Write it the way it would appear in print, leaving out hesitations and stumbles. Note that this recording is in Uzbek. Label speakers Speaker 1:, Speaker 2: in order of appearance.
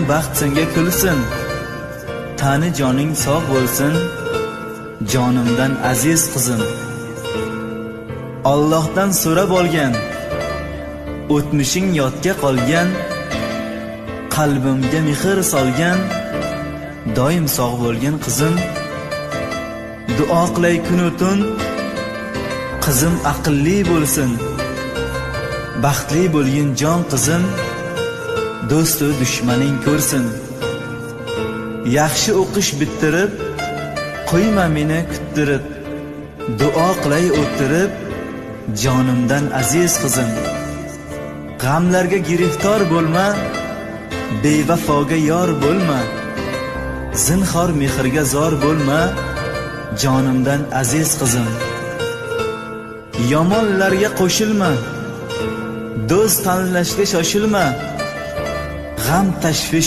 Speaker 1: baxt senga kulsin, tani joning sog' bo'lsin, jonimdan aziz qizim. Allohdan so'rab olgan, o'tmishing yodga qolgan, qalbimga mehr solgan, doim sog' bo'lgan qizim. Duo qilay kun va tun, qizim aqlli bo'lsin, baxtli bo'lgin jon qizim, do'stu dushmaning ko'rsin. Yaxshi o'qish bittirib, qo'yma meni kuttirib, duo qilay o'tirib, jonimdan aziz qizim. G'amlarga giriftor bo'lma, bevafoga yor bo'lma, zinhor mehrga zor bo'lma, jonimdan aziz qizim. Yomonlarga qo'shilma, do'st tanlashga shoshilma, g'am tashvish